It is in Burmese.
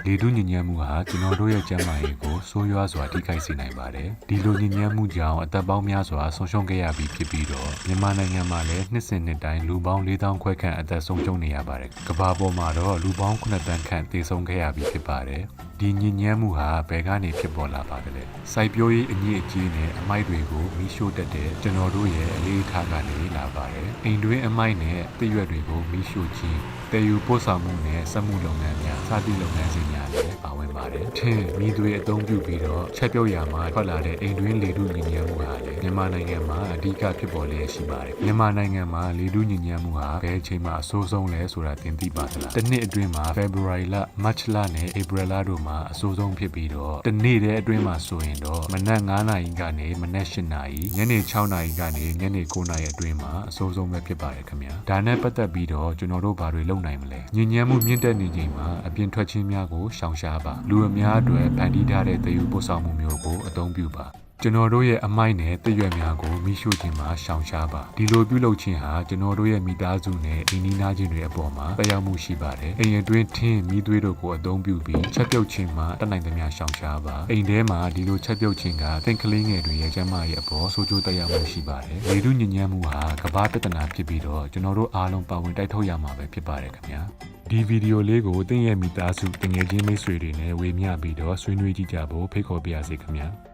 လေထုညစ်ညမ်းမှုဟာကျွန်တော်တို့ရဲ့ကျန်းမာရေးကိုဆိုးရွားစွာထိခိုက်စေနိုင်ပါတယ်ဒီလိုညစ်ညမ်းမှုကြောင့်အသက်ပေါင်းများစွာဆုံးရှုံးခဲ့ရပြီးဖြစ်ပြီးတော့မြန်မာနိုင်ငံမှာလည်းနှစ်စဉ်နှစ်တိုင်းလူပေါင်း4000ခွဲခန့်အသက်ဆုံးရှုံးနေရပါတယ်ကမ္ဘာပေါ်မှာတော့လူပေါင်း9တန်းခန့်သေဆုံးခဲ့ရပြီးဖြစ်ပါတယ်ဒီညဉ့်ညမ်းမှုဟာဘယ်ကနေဖြစ်ပေါ်လာပါသလဲစိုက်ပျိုးရေးအညစ်အကြေးနဲ့အမိုက်တွေကိုမီးရှို့တတ်တဲ့ကျွန်တော်တို့ရဲ့အလေးထားကနေလာပါတယ်အိမ်တွင်းအမိုက်နဲ့ပြည့်ရွက်တွေကိုမီးရှို့ခြင်းတည်ယူပို့ဆောင်မှုနဲ့စက်မှုလုပ်ငန်းများစသည့်လုပ်ငန်းစဉ်များလည်းပါဝင်ပါတယ်ထင်းမီးသွေးအသုံးပြုပြီးတော့ချက်ပြုတ်ရာမှာထွက်လာတဲ့အိမ်တွင်းလေထုညဉ့်ညမ်းမှုဟာလည်းမြန်မာနိုင်ငံမှာအဓိကဖြစ်ပေါ်လျက်ရှိပါတယ်မြန်မာနိုင်ငံမှာလေထုညဉ့်ညမ်းမှုဟာဘယ်အချိန်မှအဆိုးဆုံးလဲဆိုတာသင်သိပါသလားတစ်နှစ်အတွင်းမှာ February လ March လနဲ့ April လတို့မှာအဆိုးဆုံးဖြစ်ပြီးတော့တစ်နေ့တည်းအတွင်းမှာဆိုရင်တော့မနက်9နာရီကနေမနက်10နာရီညနေ6နာရီကနေညနေ9နာရီအတွင်းမှာအဆိုးဆုံးပဲဖြစ်ပါတယ်ခင်ဗျာဒါနဲ့ပတ်သက်ပြီးတော့ကျွန်တော်တို့ဘာတွေလုပ်နိုင်မလဲညဉ့်ညမ်းမှုမြင့်တက်နေချိန်မှာအပြင်ထွက်ခြင်းများကိုရှောင်ရှားပါလူအများအတွက်ဖန်တီးထားတဲ့တည်ယူပို့ဆောင်မှုမျိုးကိုအသုံးပြုပါကျွန်တော်တို့ရဲ့အမိုက်နဲ့တရွက်များကိုမိရှို့ခြင်းမှာရှောင်ရှားပါဒီလိုပြုလုပ်ခြင်းဟာကျွန်တော်တို့ရဲ့မိသားစုနဲ့အိမ်နီးနားချင်းတွေအပေါ်မှာသက်ရောက်မှုရှိပါတယ်အိမ်အတွင်းထင်းမီးသွေးတို့ကိုအသုံးပြုပြီးချက်ပြုတ်ခြင်းမှာတတ်နိုင်သမျှရှောင်ရှားပါအိမ်ထဲမှာဒီလိုချက်ပြုတ်ခြင်းကသင်ကလေးငယ်တွေရဲ့ကျန်းမာရေးအပေါ်ဆိုးကျိုးသက်ရောက်မှုရှိပါတယ်လေထုညစ်ညမ်းမှုဟာကမ္ဘာပြဿနာဖြစ်ပြီးတော့ကျွန်တော်တို့အားလုံးပါဝင်တိုက်ထုတ်ရမှာပဲဖြစ်ပါတယ်ခင်ဗျာဒီဗီဒီယိုလေးကိုသင်ရဲ့မိသားစုတငယ်ချင်းမိတ်ဆွေတွေနဲ့ဝေမျှပြီးတော့ဆွေးနွေးကြည့်ကြဖို့ဖိတ်ခေါ်ပါရစေခင်ဗျာ